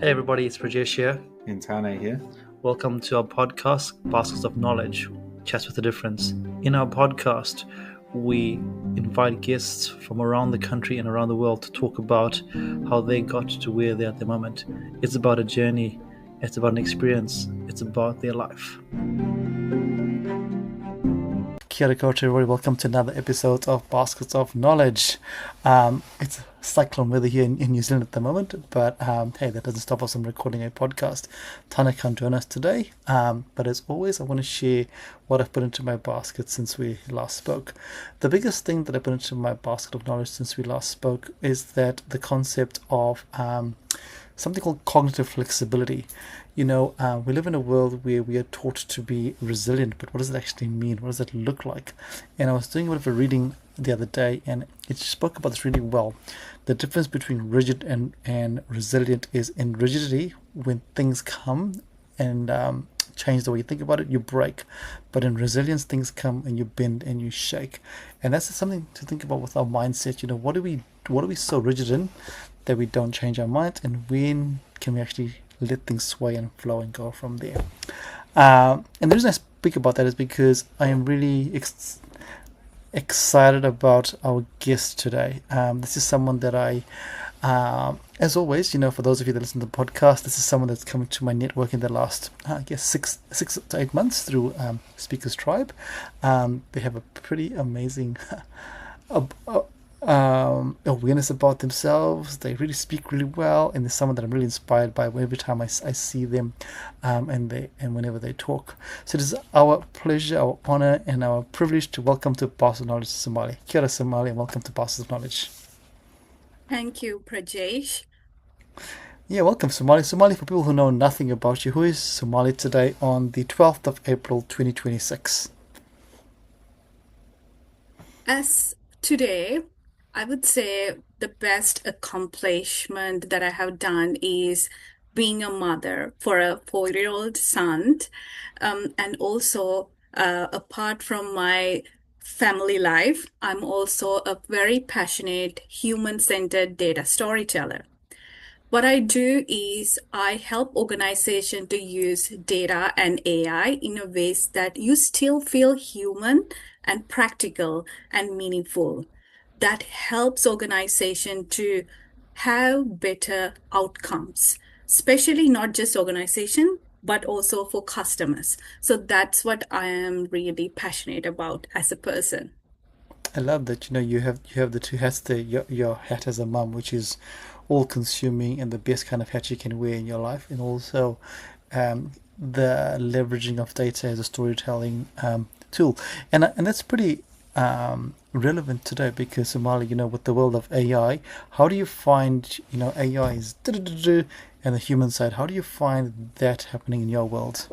Hey everybody, it's Rajesh here. Intane here. Welcome to our podcast, Baskets of Knowledge, Chats with a Difference. In our podcast, we invite guests from around the country and around the world to talk about how they got to where they're at the moment. It's about a journey, it's about an experience, it's about their life. Kia ora koutou, everybody. Welcome to another episode of Baskets of Knowledge. It's cyclone weather here in New Zealand at the moment, but hey, that doesn't stop us from recording a podcast. Tana can't join us today, but as always, I want to share what I've put into my basket since we last spoke. The biggest thing that I put into my basket of knowledge since we last spoke is that the concept of something called cognitive flexibility. We live in a world where we are taught to be resilient, but what does it actually mean? What does it look like? And I was doing a bit of a reading the other day, and it spoke about this really well. The difference between rigid and resilient is in rigidity, when things come and change the way you think about it, you break. But in resilience, things come and you bend and you shake. And that's something to think about with our mindset. What are we so rigid in that we don't change our mind, and when can we actually let things sway and flow and go from there? And the reason I speak about that is because I am really excited about our guest today. This is someone that I, as always, for those of you that listen to the podcast, this is someone that's come into my network in the last, I guess, six to 8 months through Speakers Tribe. They have a pretty amazing awareness about themselves. They really speak really well, and there's someone that I'm really inspired by every time I see them, and whenever they talk. So it is our pleasure, our honor, and our privilege to welcome to Baskets of Knowledge Sumali. Kia ora, Sumali, and welcome to Baskets of Knowledge. Thank you, Prajesh. Yeah, welcome, Sumali. Sumali, for people who know nothing about you, who is Sumali today on the 12th of April 2026? As today, I would say the best accomplishment that I have done is being a mother for a 4-year-old son. And also, apart from my family life, I'm also a very passionate human-centered data storyteller. What I do is I help organizations to use data and AI in a ways that you still feel human and practical and meaningful. That helps organization to have better outcomes, especially not just organization, but also for customers. So that's what I am really passionate about as a person. I love that you have the two hats there. Your hat as a mum, which is all consuming and the best kind of hat you can wear in your life, and also the leveraging of data as a storytelling tool, and that's pretty relevant today because Somali, with the world of AI, how do you find AI is and the human side? How do you find that happening in your world?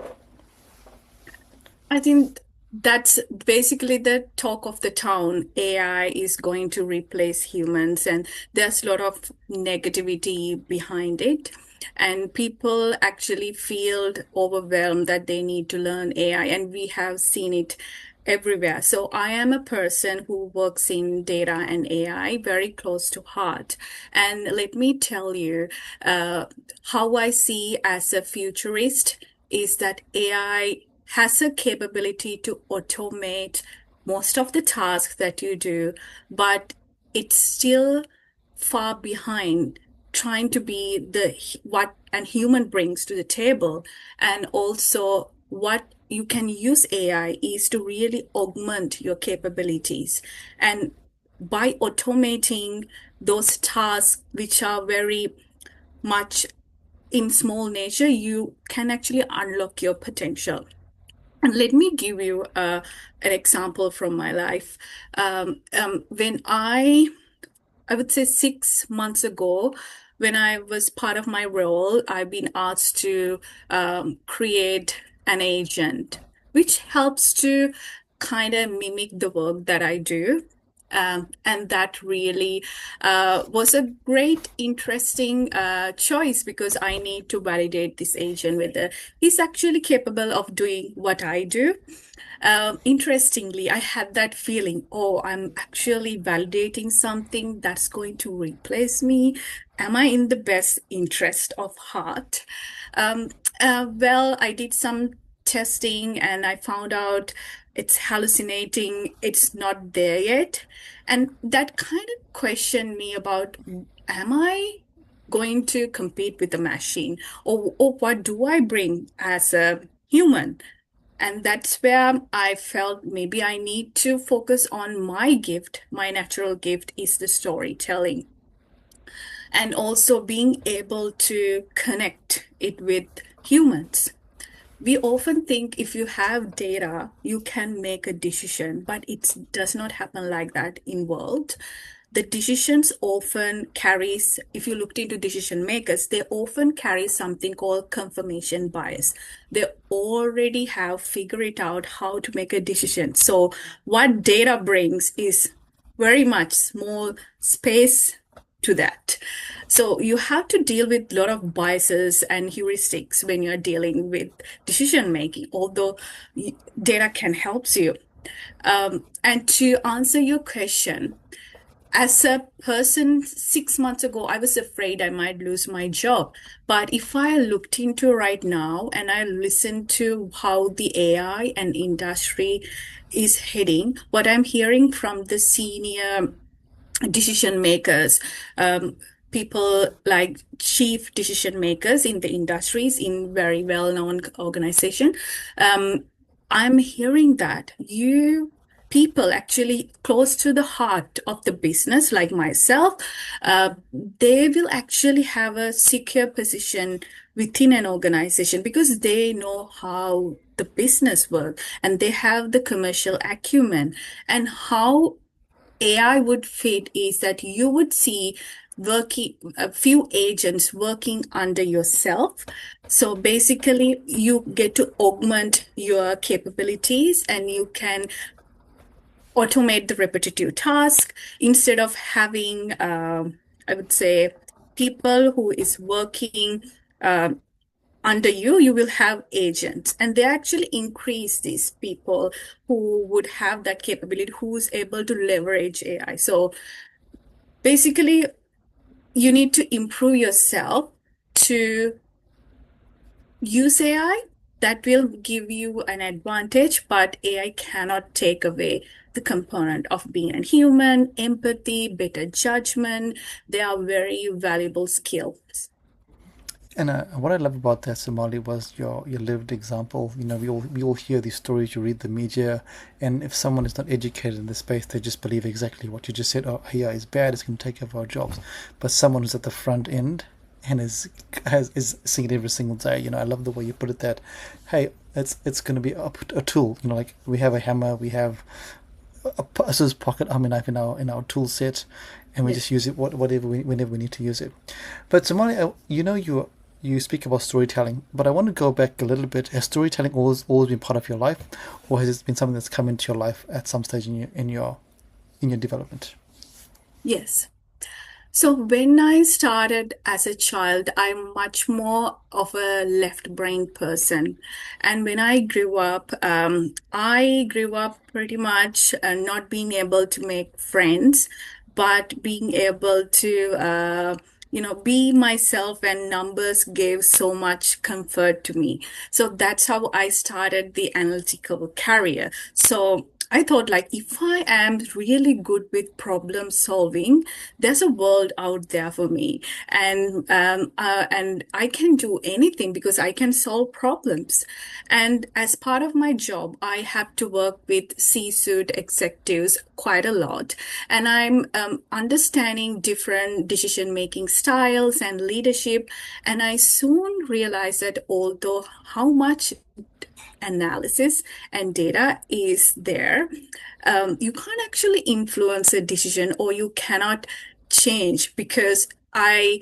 I think that's basically the talk of the town. AI is going to replace humans, and there's a lot of negativity behind it. And people actually feel overwhelmed that they need to learn AI, and we have seen it everywhere. So I am a person who works in data and AI very close to heart. And let me tell you, how I see as a futurist is that AI has a capability to automate most of the tasks that you do, but it's still far behind trying to be what a human brings to the table. And also what you can use AI is to really augment your capabilities. And by automating those tasks, which are very much in small nature, you can actually unlock your potential. And let me give you an example from my life. When I would say 6 months ago, when I was part of my role, I've been asked to create an agent, which helps to kind of mimic the work that I do. And that really was a great, interesting choice because I need to validate this agent whether he's actually capable of doing what I do. Interestingly, I had that feeling, oh, I'm actually validating something that's going to replace me. Am I in the best interest of heart? Um, well, I did some testing and I found out it's hallucinating, it's not there yet. And that kind of questioned me about, am I going to compete with the machine? Or what do I bring as a human? And that's where I felt maybe I need to focus on my gift. My natural gift is the storytelling, and also being able to connect it with humans. We often think if you have data, you can make a decision, but it does not happen like that in world. The decisions often carries, if you looked into decision makers, they often carry something called confirmation bias. They already have figured it out how to make a decision. So what data brings is very much small space to that. So you have to deal with a lot of biases and heuristics when you're dealing with decision making, although data can help you. And to answer your question, as a person 6 months ago, I was afraid I might lose my job. But if I looked into right now and I listened to how the AI and industry is heading, what I'm hearing from the senior decision makers, people like chief decision makers in the industries in very well-known organization. Um, I'm hearing that you people actually close to the heart of the business, like myself, they will actually have a secure position within an organization because they know how the business works and they have the commercial acumen and how AI would fit is that you would see working a few agents working under yourself. So basically, you get to augment your capabilities and you can automate the repetitive task instead of having, I would say, people who is working um, under you, you will have agents, and they actually increase these people who would have that capability, who's able to leverage AI. So basically, you need to improve yourself to use AI. That will give you an advantage, but AI cannot take away the component of being a human, empathy, better judgment. They are very valuable skills. And what I love about that, Somali, was your lived example. You know, we all hear these stories. You read the media, and if someone is not educated in this space, they just believe exactly what you just said. Oh, AI is bad. It's going to take over our jobs. But someone who's at the front end and is seeing it every single day. You know, I love the way you put it. That, hey, it's going to be a tool. You know, like we have a hammer, we have a scissors pocket army knife in our tool set, and we Yeah. just use it whenever we need to use it. But Somali, you know you speak about storytelling, but I want to go back a little bit. Has storytelling always been part of your life, or has it been something that's come into your life at some stage in your development? Yes. So when I started as a child, I'm much more of a left brain person. And when I grew up pretty much not being able to make friends, but being able to, be myself, and numbers gave so much comfort to me. So that's how I started the analytical career. So I thought, like, if I am really good with problem solving, there's a world out there for me, and I can do anything because I can solve problems. And as part of my job, I have to work with C-suite executives quite a lot, and I'm understanding different decision-making styles and leadership. And I soon realized that although how much analysis and data is there, you can't actually influence a decision, or you cannot change, because I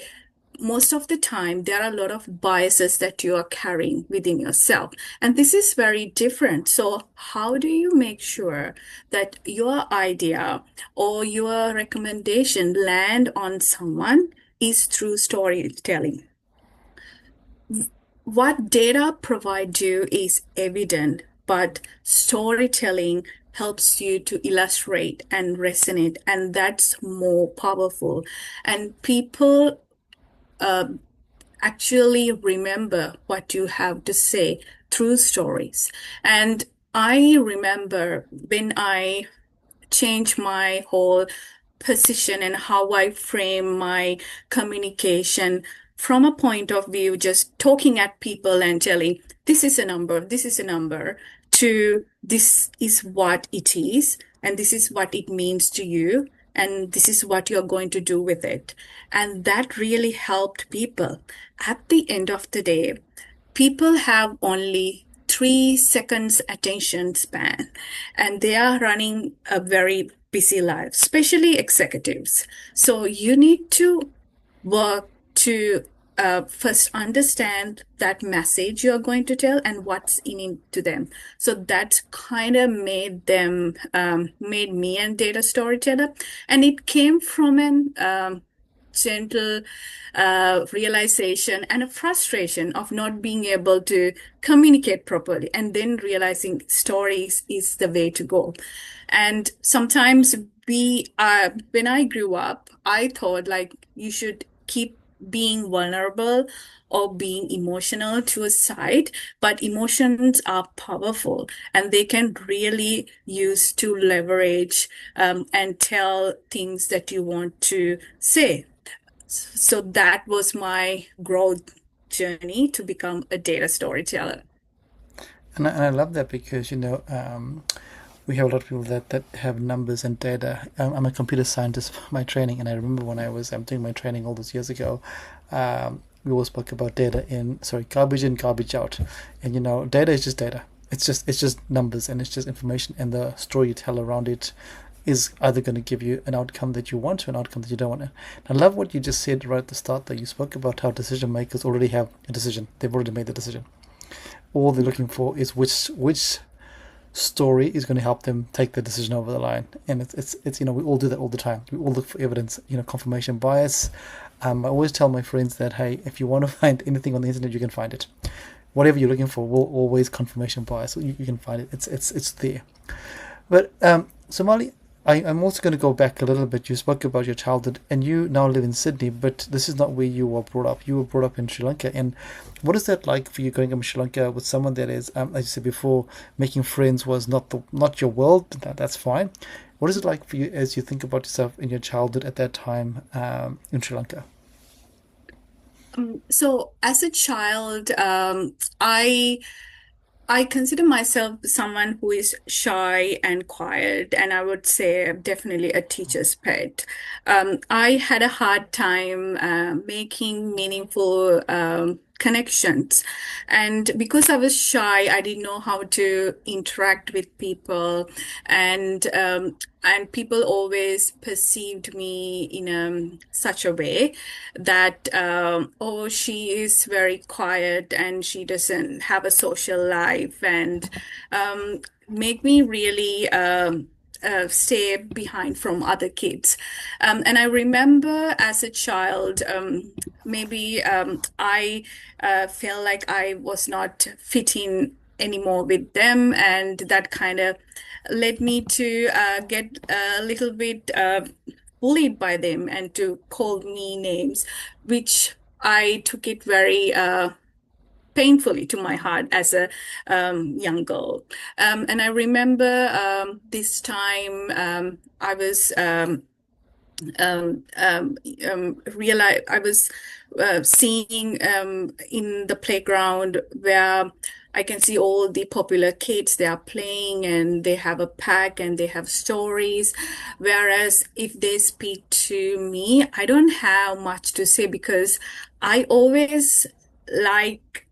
most of the time there are a lot of biases that you are carrying within yourself, and this is very different. So how do you make sure that your idea or your recommendation land on someone is through storytelling? What data provide you is evident. but storytelling helps you to illustrate and resonate, and that's more powerful. And people uh, actually remember what you have to say through stories. And I remember when I changed my whole position and how I frame my communication from a point of view, just talking at people and telling, this is a number, to this is what it is, and this is what it means to you, and this is what you're going to do with it. And that really helped people. At the end of the day, people have only 3 seconds attention span, and they are running a very busy life, especially executives. So you need to work to first understand that message you're going to tell and what's in it to them. So that kind of made me a data storyteller. And it came from an gentle realization and a frustration of not being able to communicate properly, and then realizing stories is the way to go. And sometimes when I grew up, I thought like you should keep being vulnerable or being emotional to a side, but emotions are powerful and they can really use to leverage and tell things that you want to say. So that was my growth journey to become a data storyteller. And I love that because, we have a lot of people that have numbers and data. I'm a computer scientist by training, and I remember when I was doing my training all those years ago, we always spoke about data garbage in, garbage out. And, data is just data. It's just numbers and it's just information, and the story you tell around it is either going to give you an outcome that you want or an outcome that you don't want. And I love what you just said right at the start, that you spoke about how decision makers already have a decision. They've already made the decision. All they're looking for is which story is going to help them take the decision over the line. And it's we all do that all the time. We all look for evidence, confirmation bias. I always tell my friends that, hey, if you want to find anything on the internet, you can find it. Whatever you're looking for will always confirmation bias. So you can find it. It's there. But Somali, I'm also going to go back a little bit. You spoke about your childhood, and you now live in Sydney, but this is not where you were brought up. You were brought up in Sri Lanka. And what is that like for you growing up in Sri Lanka with someone that is, as you said before, making friends was not your world? That's fine. What is it like for you as you think about yourself in your childhood at that time in Sri Lanka? So as a child, I consider myself someone who is shy and quiet, and I would say definitely a teacher's pet. I had a hard time making meaningful connections, and because I was shy, I didn't know how to interact with people, and people always perceived me in such a way that oh, she is very quiet and she doesn't have a social life, and make me really stay behind from other kids. And I remember as a child, maybe I felt like I was not fitting anymore with them, and that kind of led me to get a little bit bullied by them and to call me names, which I took it very painfully to my heart as a young girl. And I remember this time I was realize I was seeing in the playground where I can see all the popular kids, they are playing and they have a pack and they have stories. Whereas if they speak to me, I don't have much to say because I always like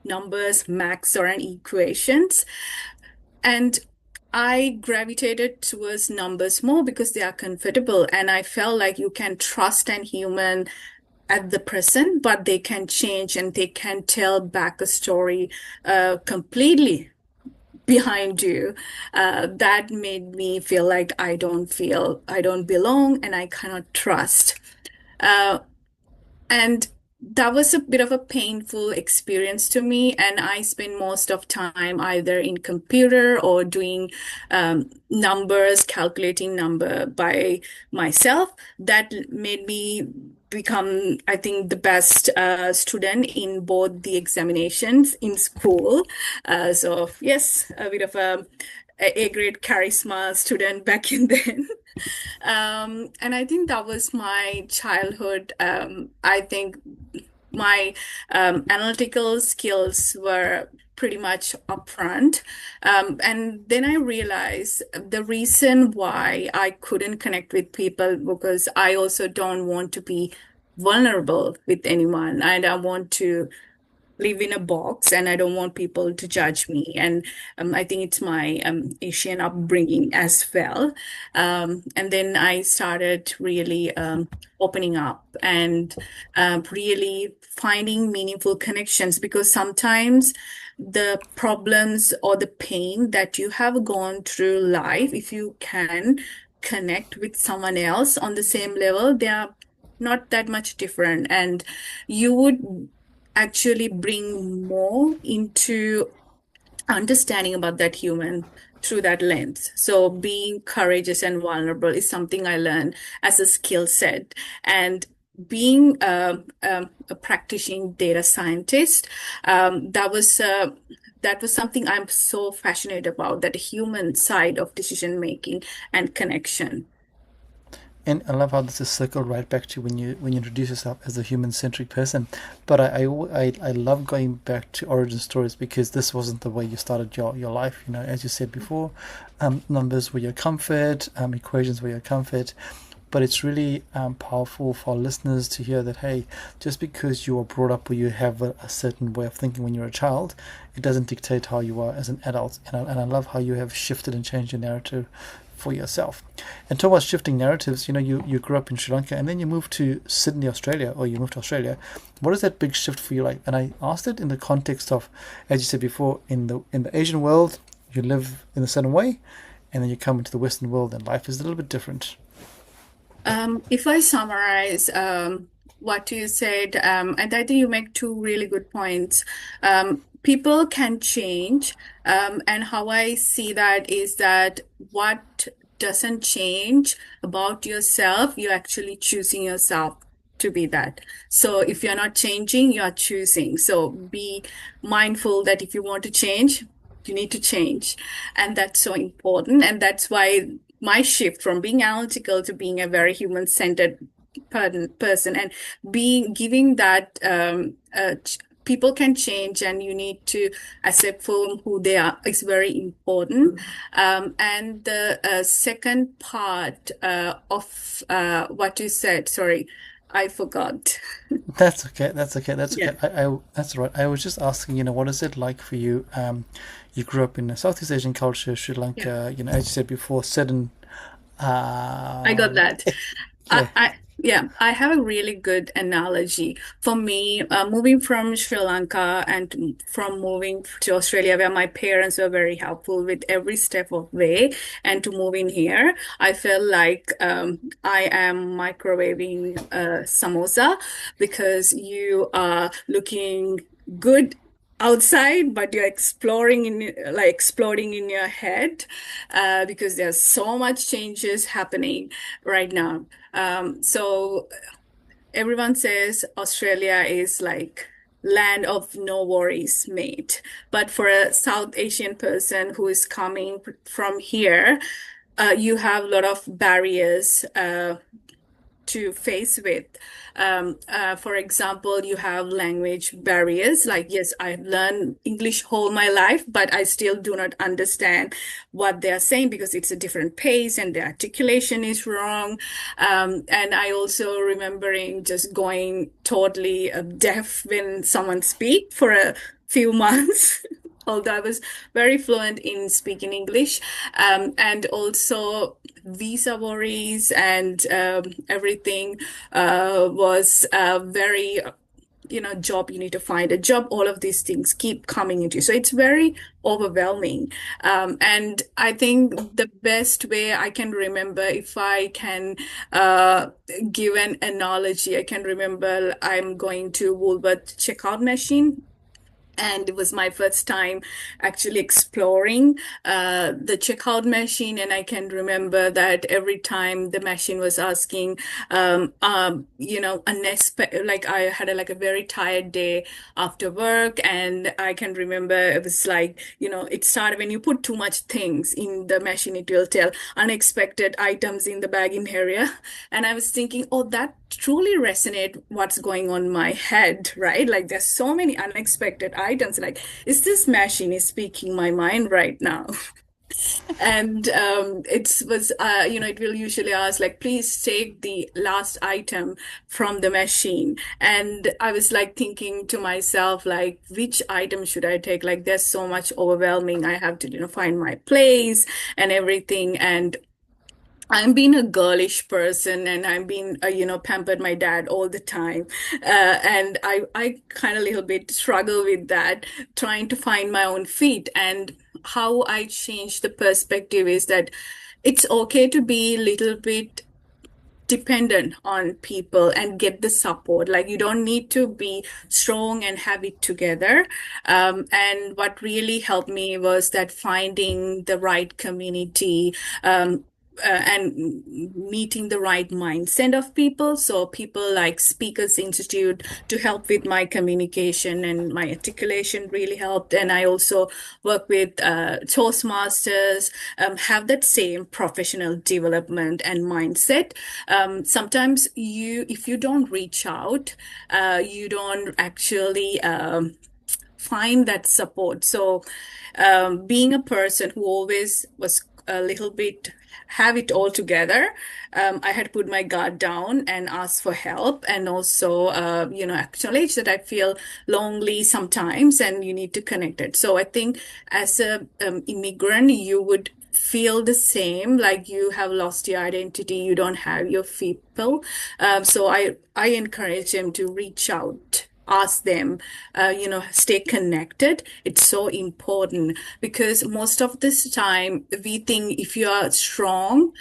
numbers, maths, or an equations. And I gravitated towards numbers more because they are comfortable. And I felt like you can trust an human at the present, but they can change and they can tell back a story completely behind you. That made me feel like I don't belong and I cannot trust. Uh, and that was a bit of a painful experience to me, and I spent most of time either in computer or doing numbers, calculating number by myself. That made me become, I think, the best student in both the examinations in school. So yes, a bit of a grade charisma student back in then. And I think that was my childhood. I think my analytical skills were pretty much upfront. And then I realized the reason why I couldn't connect with people because I also don't want to be vulnerable with anyone. I don't want to live in a box and I don't want people to judge me. And I think it's my Asian upbringing as well. And then I started really opening up and really finding meaningful connections because sometimes the problems or the pain that you have gone through life, if you can connect with someone else on the same level, they are not that much different. And you would actually bring more into understanding about that human through that lens. So being courageous and vulnerable is something I learned as a skill set. And being a practicing data scientist, that was something I'm so passionate about, that human side of decision making and connection. And I love how this is circled right back to when you introduce yourself as a human centric person. But I love going back to origin stories because this wasn't the way you started your life. You know, as you said before, numbers were your comfort, equations were your comfort. But it's really powerful for our listeners to hear that, hey, just because you are brought up or you have a certain way of thinking when you're a child, it doesn't dictate how you are as an adult. And I love how you have shifted and changed your narrative for yourself. And talk about shifting narratives, you know, you grew up in Sri Lanka and then you moved to Sydney, Australia, or you moved to Australia. What is that big shift for you like? And I asked it in the context of, as you said before, in the Asian world, you live in a certain way, and then you come into the Western world and life is a little bit different. If I summarize what you said, and I think you make two really good points. People can change, and how I see that is that what doesn't change about yourself, you're actually choosing yourself to be that. So if you're not changing, you're choosing. So be mindful that if you want to change, you need to change. And that's so important. And that's why my shift from being analytical to being a very human-centered person and being giving that people can change and you need to accept for who they are is very important. And the second part of what you said, sorry, I forgot. That's okay. That's okay. That's Yeah. okay. That's all right. I was just asking, you know, what is it like for you? You grew up in a Southeast Asian culture, Sri Yeah, Lanka, you know, as you said before, certain, I got that. yeah, Yeah, I have a really good analogy. For me, moving from Sri Lanka and from moving to Australia, where my parents were very helpful with every step of way, and to move in here, I felt like I am microwaving samosa because you are looking good outside, but you're exploring in like exploding in your head because there's so much changes happening right now. So everyone says Australia is like land of no worries, mate. But for a South Asian person who is coming from here, you have a lot of barriers to face with. For example, you have language barriers. Like, yes, I've learned English whole my life, but I still do not understand what they're saying because it's a different pace and the articulation is wrong. And I also remembering just going totally deaf when someone speak for a few months. Although I was very fluent in speaking English, and also visa worries and everything was very. job, you need to find a job, all of these things keep coming into you. So it's very overwhelming. And I think the best way I can remember, if I can uh, give an analogy, I can remember I'm going to Woolworth checkout machine. And it was my first time actually exploring the checkout machine. And I can remember that every time the machine was asking, unexpected, like I had a very tired day after work. And I can remember it was like, it started when you put too much things in the machine, it will tell unexpected items in the bagging area. And I was thinking, oh, that truly resonate what's going on in my head, right? Like there's so many unexpected items. Like, is this machine is speaking my mind right now? And it will usually ask, like, please take the last item from the machine. And I was like thinking to myself, like, which item should I take? Like, there's so much overwhelming. I have to, find my place and everything. And I'm being a girlish person, and I'm being, pampered my dad all the time. And I kind of little bit struggle with that, trying to find my own feet. And how I change the perspective is that it's okay to be a little bit dependent on people and get the support. Like you don't need to be strong and have it together. And what really helped me was that finding the right community, and meeting the right mindset of people. So people like Speakers Institute to help with my communication and my articulation really helped. And I also work with Toastmasters, have that same professional development and mindset. Sometimes if you don't reach out, you don't actually find that support. So, being a person who always was a little bit have it all together, I had put my guard down and ask for help, and also, acknowledge that I feel lonely sometimes, and you need to connect it. So, I think as a immigrant, you would feel the same, like you have lost your identity, you don't have your people. So I encourage them to reach out, ask them, stay connected. It's so important because most of this time we think if you are strong,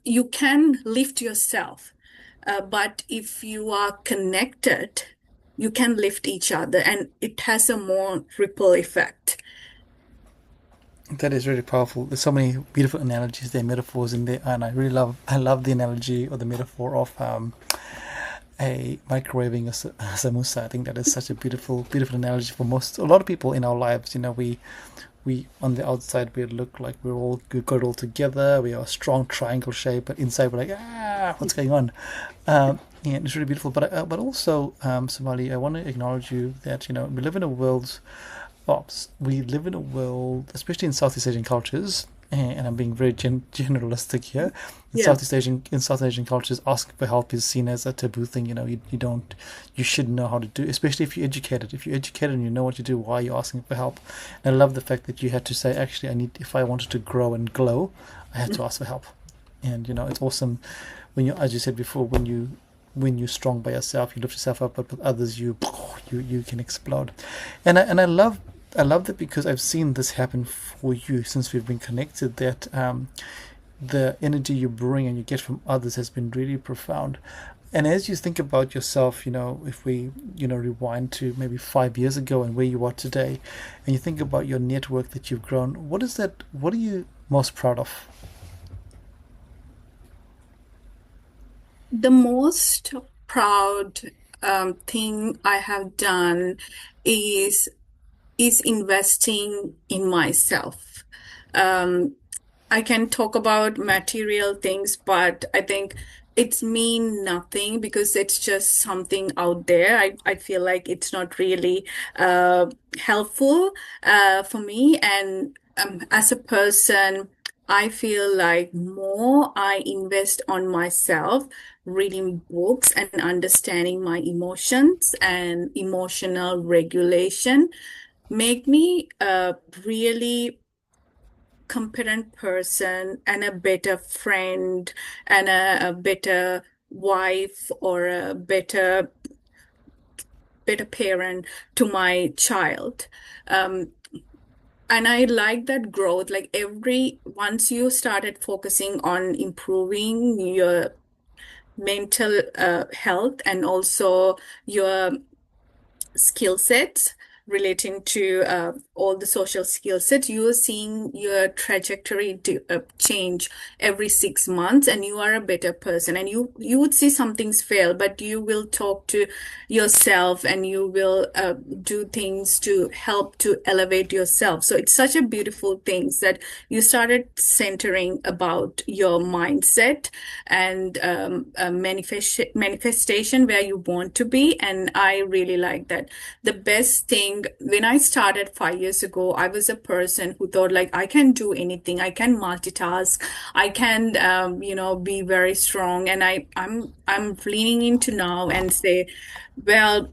you can lift yourself. But if you are connected, you can lift each other, and it has a more ripple effect. That is really powerful. There's so many beautiful analogies there, metaphors in there, and I love the analogy or the metaphor of a microwaving a samosa. I think that is such a beautiful analogy for a lot of people in our lives. We on the outside we look like we got it all together. We are a strong triangle shape, but inside we're like, what's going on? Yeah, it's really beautiful. But also, Somali, I want to acknowledge you that we live in a world. We live in a world, especially in Southeast Asian cultures, and I'm being very generalistic here. Yeah. In South Asian cultures, asking for help is seen as a taboo thing. You should know how to do, especially if you're educated. If you're educated and you know what to do, why are you asking for help? And I love the fact that you had to say, actually, if I wanted to grow and glow, I had to ask for help. And it's awesome as you said before, when you're strong by yourself, you lift yourself up, but with others, you can explode. And I love that because I've seen this happen for you since we've been connected. That the energy you bring and you get from others has been really profound. And as you think about yourself, if we rewind to maybe 5 years ago and where you are today, and you think about your network that you've grown, what are you most proud of? The most proud thing I have done is investing in myself. Um, I can talk about material things, but I think it's mean nothing because it's just something out there. I feel like it's not really helpful for me. And as a person, I feel like more I invest on myself, reading books and understanding my emotions and emotional regulation make me a really competent person and a better friend and a better wife or a better better parent to my child. Um, and I like that growth. Like once you started focusing on improving your mental health and also your skill sets relating to all the social skill sets, you are seeing your trajectory change every 6 months, and you are a better person. And you would see some things fail, but you will talk to yourself and you will do things to help to elevate yourself. So it's such a beautiful thing that you started centering about your mindset and manifestation where you want to be. And I really like that. The best thing, when I started 5 years ago, I was a person who thought like I can do anything, I can multitask, I can be very strong. And I'm leaning into now and say, well,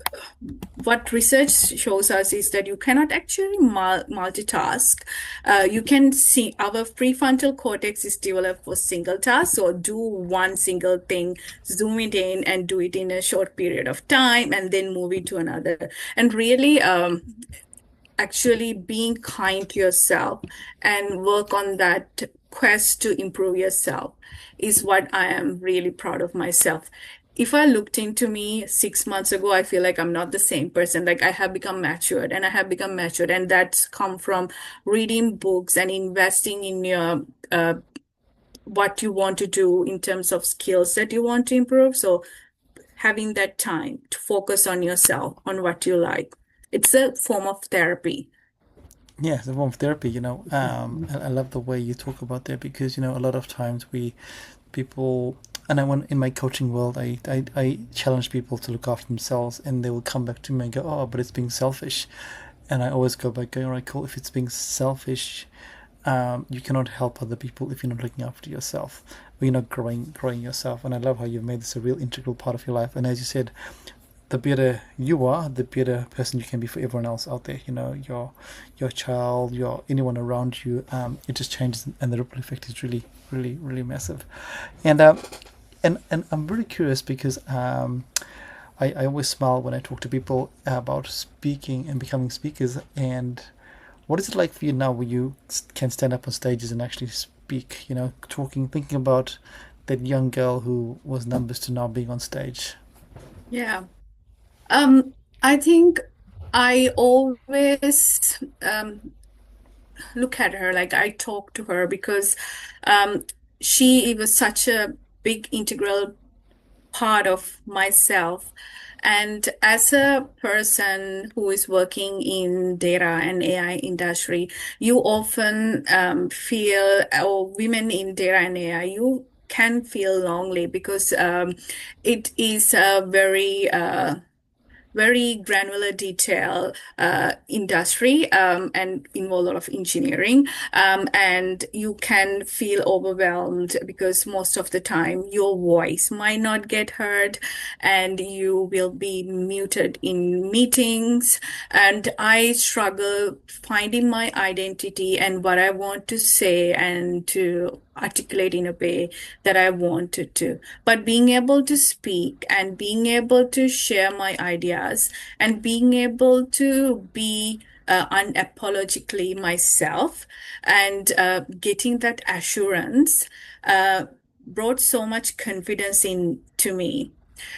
what research shows us is that you cannot actually multitask. You can see our prefrontal cortex is developed for single tasks, so do one single thing, zoom it in, and do it in a short period of time, and then move it to another. And really, actually being kind to yourself and work on that quest to improve yourself is what I am really proud of myself. If I looked into me 6 months ago, I feel like I'm not the same person. Like I have become matured and I have become matured, and that's come from reading books and investing in your what you want to do in terms of skills that you want to improve. So having that time to focus on yourself, on what you like. It's a form of therapy. Yeah, it's a form of therapy, I love the way you talk about that because, a lot of times people, and I want in my coaching world, I challenge people to look after themselves and they will come back to me and go, oh, but it's being selfish. And I always go back going, all right, cool. If it's being selfish, you cannot help other people if you're not looking after yourself or you're not growing yourself. And I love how you've made this a real integral part of your life. And as you said, the better you are, the better person you can be for everyone else out there. Your child, anyone around you. It just changes, and the ripple effect is really, really, really massive. And and I'm really curious because I always smile when I talk to people about speaking and becoming speakers. And what is it like for you now, where you can stand up on stages and actually speak? Thinking about that young girl who was numbers to now being on stage. Yeah. I think I always look at her, like I talk to her because um, she was such a big integral part of myself. And as a person who is working in data and AI industry, you often feel, or women in data and AI, you can feel lonely because it is a very granular detail industry and involve a lot of engineering. And you can feel overwhelmed because most of the time your voice might not get heard and you will be muted in meetings. And I struggle finding my identity and what I want to say and to articulate in a way that I wanted to. But being able to speak and being able to share my ideas and being able to be unapologetically myself and getting that assurance brought so much confidence into me.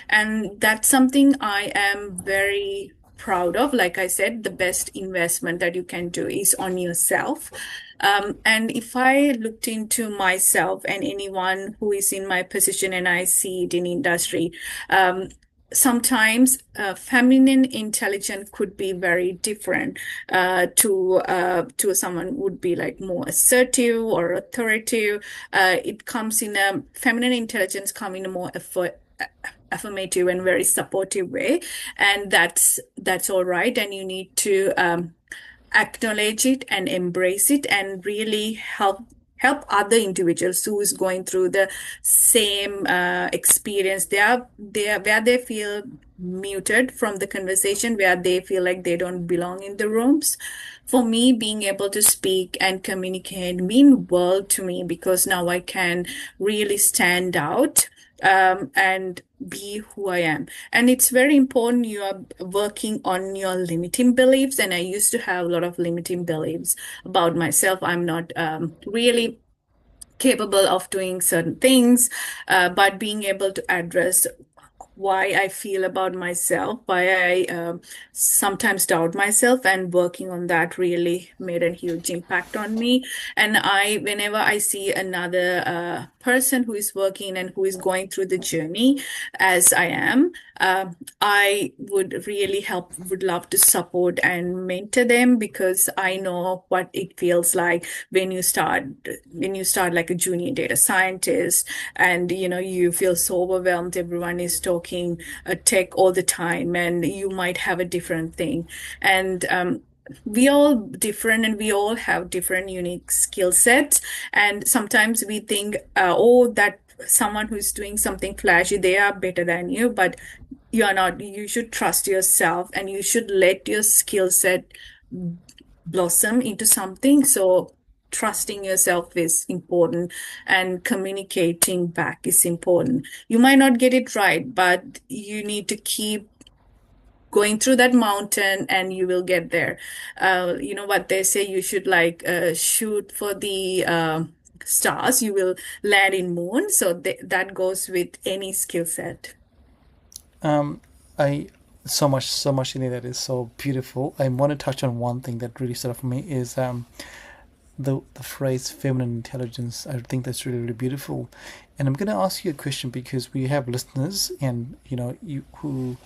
And that's something I am very proud of. Like I said, the best investment that you can do is on yourself. And if I looked into myself and anyone who is in my position and I see it in industry, sometimes feminine intelligence could be very different to someone who would be like more assertive or authoritative. It comes in a feminine intelligence come in a more affirmative and very supportive way, and that's all right. And you need to acknowledge it and embrace it and really help other individuals who is going through the same experience. They are where they feel muted from the conversation, where they feel like they don't belong in the rooms. For me, being able to speak and communicate mean world to me because now I can really stand out and be who I am. And it's very important you are working on your limiting beliefs. And I used to have a lot of limiting beliefs about myself. I'm not really capable of doing certain things, but being able to address why I feel about myself, why I sometimes doubt myself, and working on that really made a huge impact on me. And whenever I see another person who is working and who is going through the journey as I am, I would love to support and mentor them because I know what it feels like when you start like a junior data scientist and you feel so overwhelmed. Everyone is talking tech all the time, and you might have a different thing. And we all different, and we all have different unique skill sets. And sometimes we think, oh, that someone who's doing something flashy, they are better than you, but you are not. You should trust yourself, and you should let your skill set blossom into something. So trusting yourself is important, and communicating back is important. You might not get it right, but you need to keep going through that mountain and you will get there. You know what they say, you should like shoot for the stars, you will land in moon. So that goes with any skill set. Um, I so much in it that is so beautiful. I want to touch on one thing that really stood out for me is the phrase feminine intelligence. I think that's really beautiful, and I'm going to ask you a question because we have listeners, and you who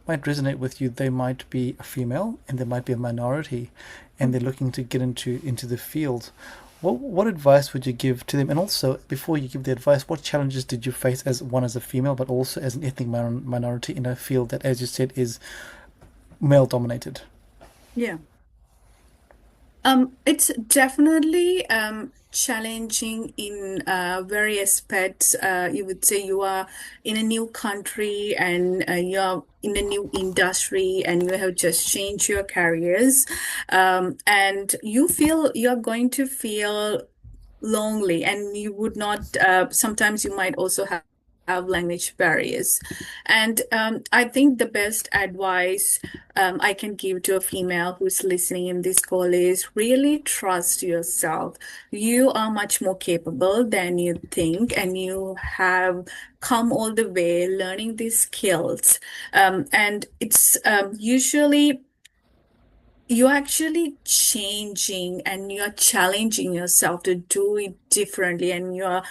might resonate with you. They might be a female, and they might be a minority, and they're looking to get into the field. What advice would you give to them? And also, before you give the advice, what challenges did you face as a female, but also as an ethnic minority in a field that, as you said, is male dominated? Yeah. It's definitely challenging in various aspects. You would say you are in a new country and you're in a new industry and you have just changed your careers. And you're going to feel lonely, and you would not sometimes you might also have language barriers. And I think the best advice I can give to a female who's listening in this call is really trust yourself. You are much more capable than you think, and you have come all the way learning these skills. And it's usually you're actually changing and you're challenging yourself to do it differently, and you're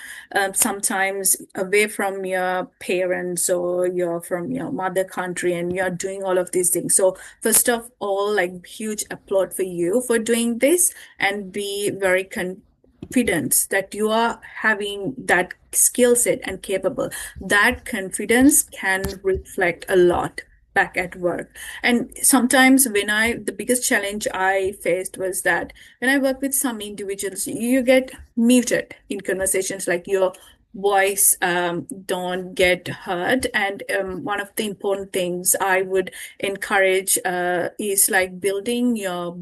sometimes away from your parents or you're from your mother country and you're doing all of these things. So first of all, like, huge applaud for you for doing this, and be very confident that you are having that skill set and capable. That confidence can reflect a lot back at work. And sometimes the biggest challenge I faced was that when I work with some individuals, you get muted in conversations, like your voice don't get heard. And one of the important things I would encourage is like building your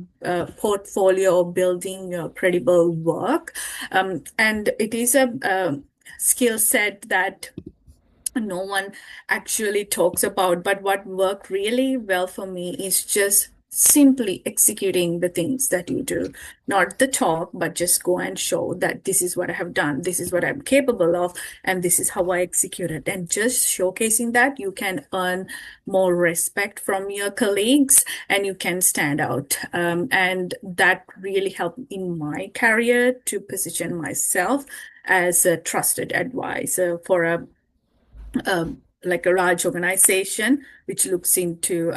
portfolio or building your credible work. And it is a skill set that no one actually talks about. But what worked really well for me is just simply executing the things that you do, not the talk, but just go and show that this is what I have done, this is what I'm capable of, and this is how I execute it. And just showcasing that, you can earn more respect from your colleagues and you can stand out. And that really helped in my career to position myself as a trusted advisor for like a large organization which looks into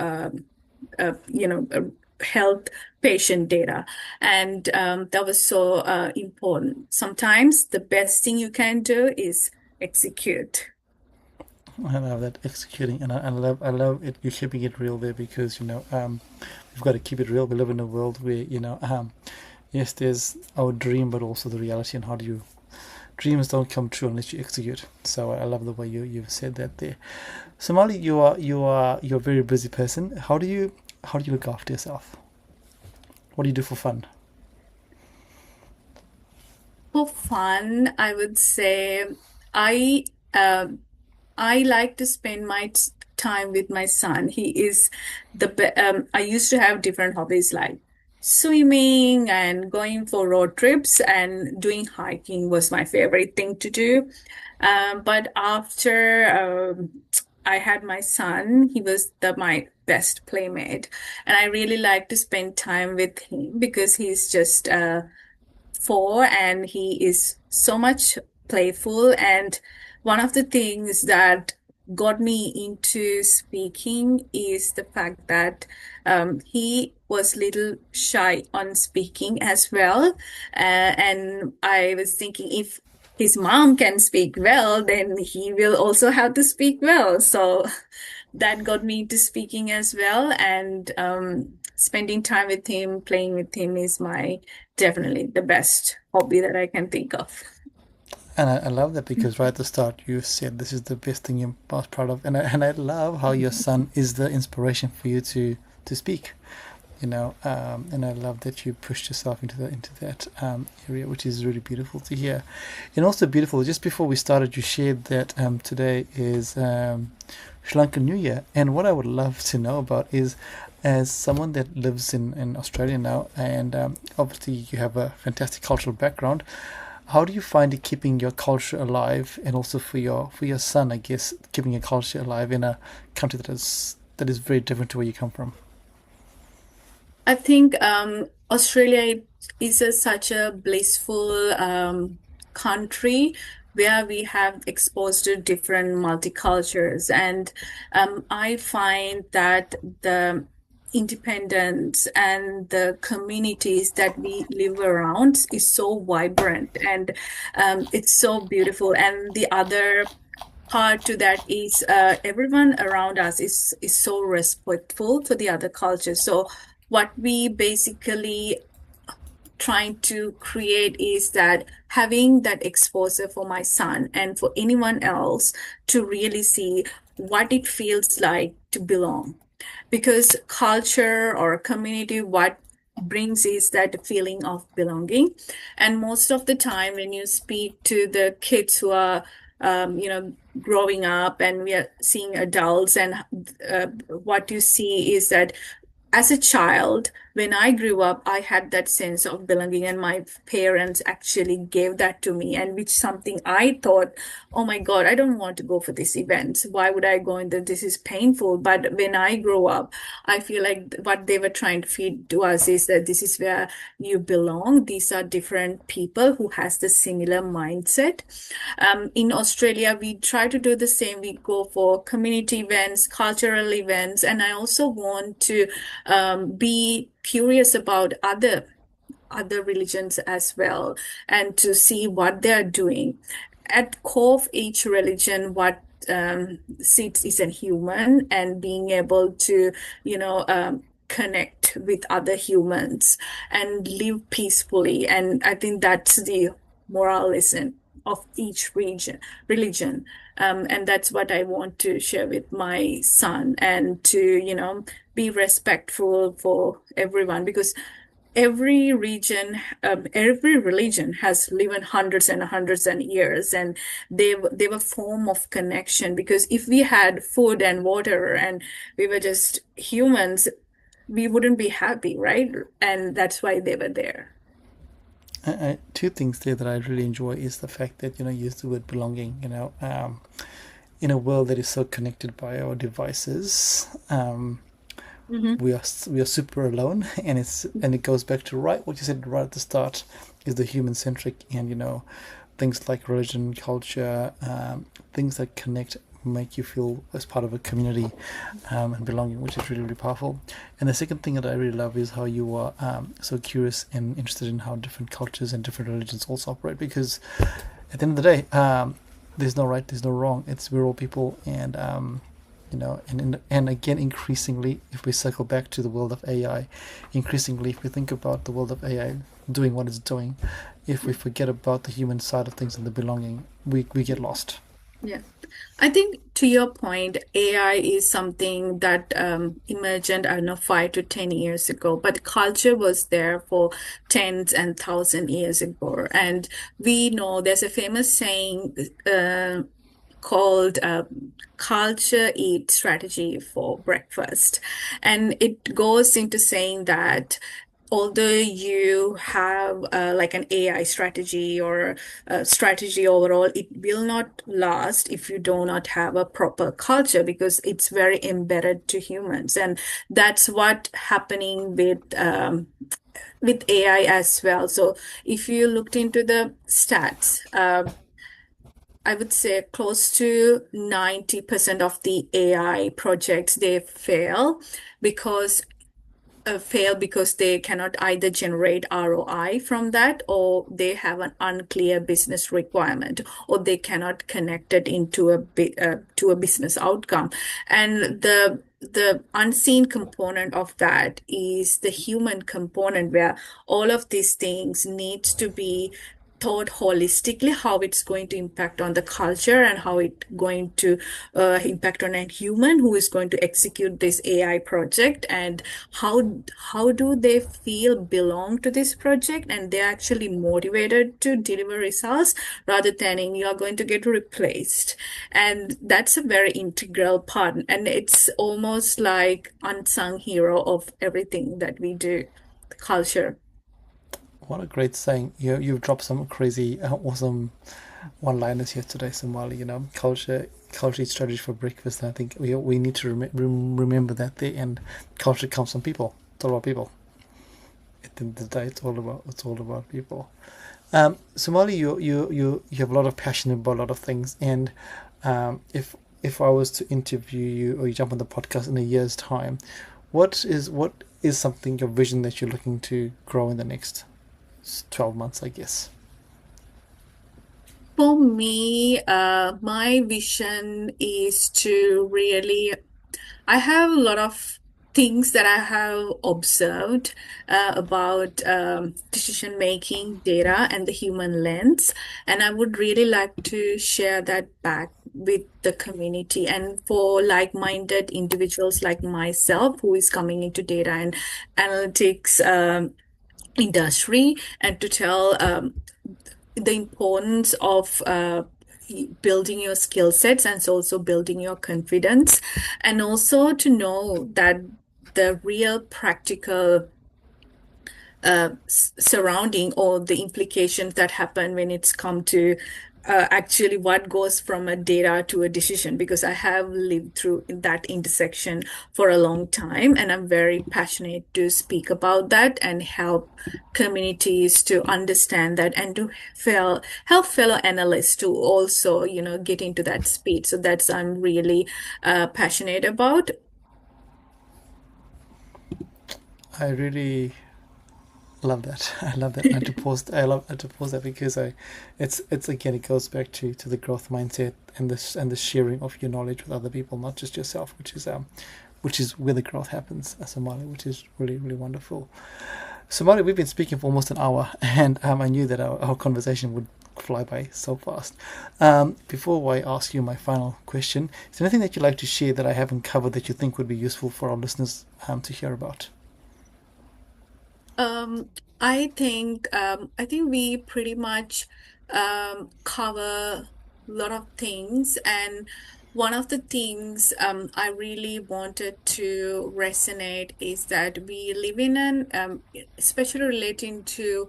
health patient data. And that was so important. Sometimes the best thing you can do is execute. I love that executing, and I love it. You're keeping it real there because we've got to keep it real. We live in a world where yes, there's our dream, but also the reality, and how do you dreams don't come true unless you execute. So I love the way you've said that there. Somali, you're a very busy person. How do you look after yourself? What do you do for fun? For fun, I would say I I like to spend my time with my son. He is I used to have different hobbies like swimming and going for road trips, and doing hiking was my favorite thing to do. But after I had my son, he was my best playmate, and I really like to spend time with him because he's just 4 and he is so much playful. And one of the things that got me into speaking is the fact that he was little shy on speaking as well. And I was thinking, if his mom can speak well, then he will also have to speak well. So that got me into speaking as well. And spending time with him, playing with him is my definitely the best hobby that I can think of. And I love that because right at the start you said this is the best thing you're most proud of, and I love how your son is the inspiration for you to speak. And I love that you pushed yourself into that area, which is really beautiful to hear. And also beautiful. Just before we started, you shared that today is Sri Lankan New Year, and what I would love to know about is, as someone that lives in Australia now, and obviously you have a fantastic cultural background. How do you find it keeping your culture alive, and also for your son, I guess, keeping your culture alive in a country that is very different to where you come from? I think Australia is such a blissful country where we have exposed to different multicultures. And I find that the independence and the communities that we live around is so vibrant, and it's so beautiful. And the other part to that is everyone around us is so respectful for the other cultures. So what we basically trying to create is that having that exposure for my son and for anyone else to really see what it feels like to belong. Because culture or community, what brings is that feeling of belonging. And most of the time, when you speak to the kids who are, growing up, and we are seeing adults, and what you see is that as a child, when I grew up, I had that sense of belonging, and my parents actually gave that to me, and which something I thought, oh my God, I don't want to go for this event. Why would I go in there? This is painful. But when I grow up, I feel like what they were trying to feed to us is that this is where you belong. These are different people who has the similar mindset. In Australia, we try to do the same. We go for community events, cultural events, and I also want to be curious about other religions as well, and to see what they're doing. At core of each religion, what sits is a human, and being able to, connect with other humans and live peacefully. And I think that's the moral lesson of each religion. And that's what I want to share with my son, and to, be respectful for everyone, because every religion has lived hundreds and hundreds and years, and they were form of connection. Because if we had food and water and we were just humans, we wouldn't be happy, right? And that's why they were there. Two things there that I really enjoy is the fact that you use the word belonging. In a world that is so connected by our devices, Hmm. we are super alone, and it goes back to right what you said right at the start, is the human centric, and things like religion, culture, things that connect, make you feel as part of a community, and belonging, which is really, really powerful. And the second thing that I really love is how you are so curious and interested in how different cultures and different religions also operate, because at the end of the day, there's no right, there's no wrong. We're all people, and and again, increasingly, if we circle back to the world of AI, increasingly, if we think about the world of AI doing what it's doing, if we forget about the human side of things and the belonging, we get lost. Yeah. I think to your point, AI is something that emerged, I don't know, 5 to 10 years ago, but culture was there for tens and thousand years ago. And we know there's a famous saying called Culture Eat Strategy for Breakfast. And it goes into saying that although you have like an AI strategy or a strategy overall, it will not last if you do not have a proper culture because it's very embedded to humans. And that's what happening with AI as well. So if you looked into the stats, I would say close to 90% of the AI projects they because fail because they cannot either generate ROI from that or they have an unclear business requirement or they cannot connect it into to a business outcome. And the unseen component of that is the human component where all of these things needs to be thought holistically how it's going to impact on the culture and how it going to impact on a human who is going to execute this AI project and how do they feel belong to this project and they're actually motivated to deliver results rather than you are going to get replaced. And that's a very integral part and it's almost like unsung hero of everything that we do, the culture. What a great saying. You've dropped some crazy, awesome one-liners here today, Somali. Culture eats strategy for breakfast. And I think we need to remember that there. And culture comes from people. It's all about people. At the end of the day, it's all about people. Somali, you have a lot of passion about a lot of things. And if I was to interview you or you jump on the podcast in a year's time, what is something your vision that you're looking to grow in the next 12 months, I guess? For me, my vision is to really I have a lot of things that I have observed about decision making, data, and the human lens. And I would really like to share that back with the community and for like-minded individuals like myself who is coming into data and analytics industry and to tell the importance of building your skill sets and also building your confidence, and also to know that the real practical surrounding or the implications that happen when it's come to actually what goes from a data to a decision because I have lived through that intersection for a long time and I'm very passionate to speak about that and help communities to understand that and to help fellow analysts to also get into that speed. So that's I'm really passionate about. I really love that. I love that. I love to post that because it's again, it goes back to the growth mindset and the sharing of your knowledge with other people, not just yourself, which is where the growth happens, Somali, which is really, really wonderful. Somali, we've been speaking for almost an hour, and I knew that our conversation would fly by so fast. Before I ask you my final question, is there anything that you'd like to share that I haven't covered that you think would be useful for our listeners to hear about? Um, I think we pretty much cover a lot of things, and one of the things I really wanted to resonate is that we live in especially relating to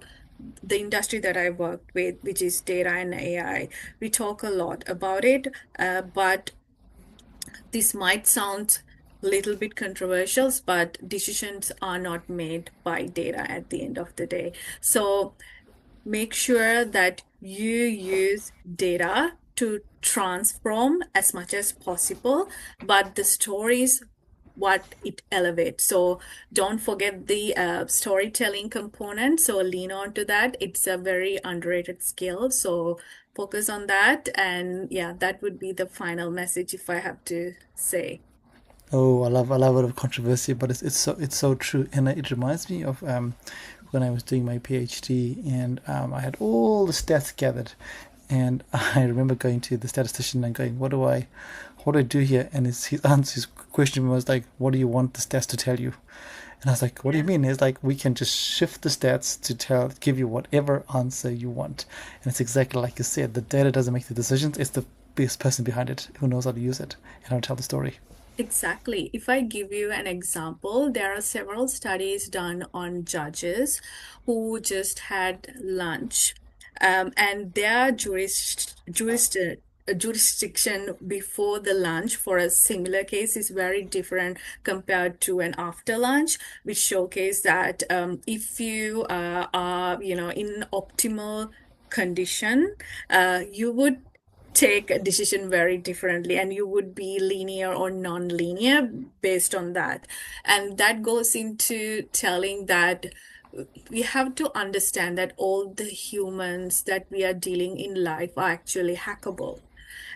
the industry that I worked with, which is data and AI. We talk a lot about it, but this might sound a little bit controversial, but decisions are not made by data at the end of the day. So make sure that you use data to transform as much as possible, but the stories what it elevates. So don't forget the storytelling component. So lean on to that. It's a very underrated skill. So focus on that. And yeah, that would be the final message if I have to say. Oh, I love a lot of controversy, but it's so true, and it reminds me of when I was doing my PhD, and I had all the stats gathered, and I remember going to the statistician and going, what do I do here? And his answer, his question was like, what do you want the stats to tell you? And I was like, what do you Yeah. mean? He's like, we can just shift the stats to give you whatever answer you want. And it's exactly like you said, the data doesn't make the decisions, it's the best person behind it who knows how to use it and how to tell the story. Exactly. If I give you an example, there are several studies done on judges who just had lunch, and their jurisdiction before the lunch for a similar case is very different compared to an after lunch, which showcase that if you are, in optimal condition, you would take a decision very differently and you would be linear or non-linear based on that. And that goes into telling that we have to understand that all the humans that we are dealing in life are actually hackable.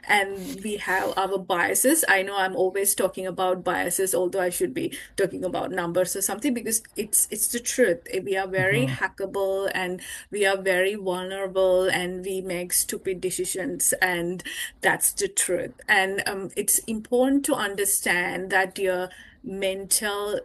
And we have our biases. I know I'm always talking about biases, although I should be talking about numbers or something, because it's the truth. We are very Mm-hmm. hackable and we are very vulnerable and we make stupid decisions, and that's the truth. And it's important to understand that your mental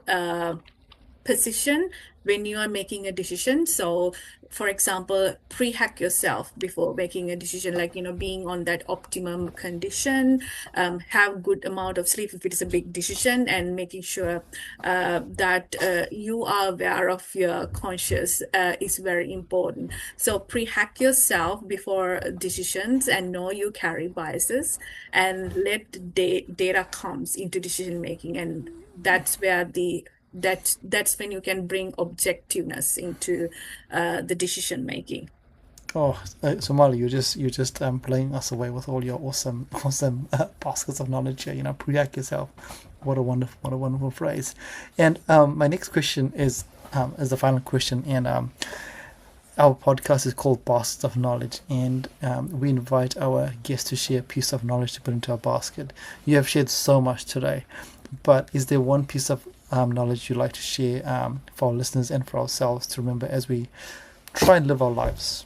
position when you are making a decision. So, for example, pre-hack yourself before making a decision, like, being on that optimum condition, have good amount of sleep if it is a big decision, and making sure that you are aware of your conscious is very important. So pre-hack yourself before decisions and know you carry biases, and let data comes into decision making, and that's where that's when you can bring objectiveness into the decision making. Oh, Somali, you just blowing us away with all your awesome baskets of knowledge here. Pre-hack yourself. What a wonderful phrase. And my next question is the final question. And our podcast is called Baskets of Knowledge, and we invite our guests to share a piece of knowledge to put into our basket. You have shared so much today, but is there one piece of knowledge you'd like to share for our listeners and for ourselves to remember as we try and live our lives?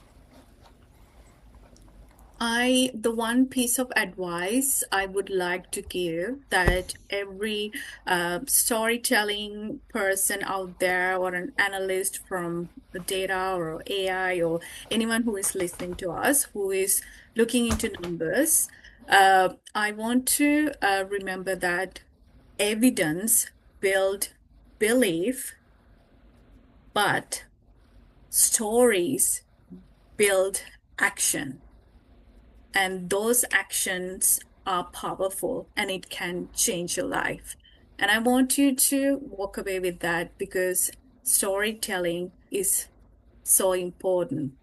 The one piece of advice I would like to give, that every storytelling person out there, or an analyst from the data or AI, or anyone who is listening to us who is looking into numbers, I want to remember that evidence build belief, but stories build action. And those actions are powerful and it can change your life. And I want you to walk away with that, because storytelling is so important,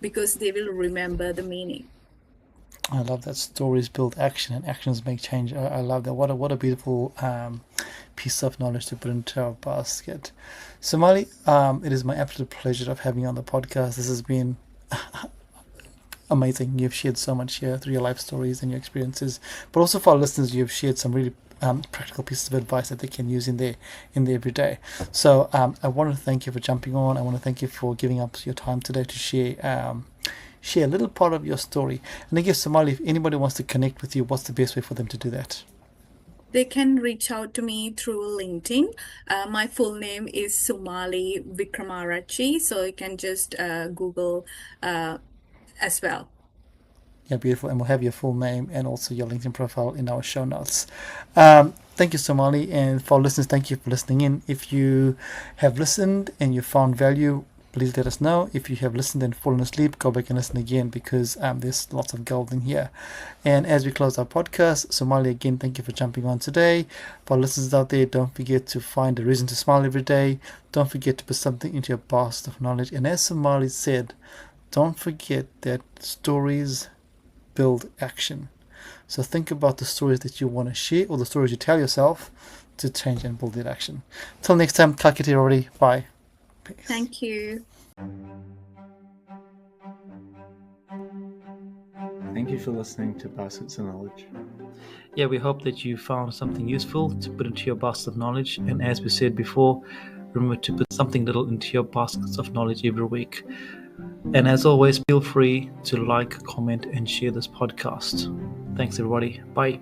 because they will remember the meaning. I love that. Stories build action and actions make change. I love that. What a beautiful piece of knowledge to put into our basket. Somali, it is my absolute pleasure of having you on the podcast. This has been amazing. You've shared so much here through your life stories and your experiences, but also for our listeners, you've shared some really practical pieces of advice that they can use in their everyday. So I want to thank you for jumping on. I want to thank you for giving up your time today to share a little part of your story. And I guess, Somali, if anybody wants to connect with you, what's the best way for them to do that? They can reach out to me through LinkedIn. My full name is Sumali Wickramarachchi, so you can just Google as well. Yeah, beautiful. And we'll have your full name and also your LinkedIn profile in our show notes. Thank you, Somali. And for listeners, thank you for listening in. If you have listened and you found value, please let us know. If you have listened and fallen asleep, go back and listen again, because there's lots of gold in here. And as we close our podcast, Somali, again, thank you for jumping on today. For listeners out there, don't forget to find a reason to smile every day. Don't forget to put something into your basket of knowledge. And as Somali said, don't forget that stories build action. So think about the stories that you want to share, or the stories you tell yourself, to change and build that action. Till next time, Kakiti already. Bye. Peace. Thank you. Thank you for listening to Baskets of Knowledge. Yeah, we hope that you found something useful to put into your basket of knowledge. And as we said before, remember to put something little into your baskets of knowledge every week. And as always, feel free to like, comment, and share this podcast. Thanks, everybody. Bye.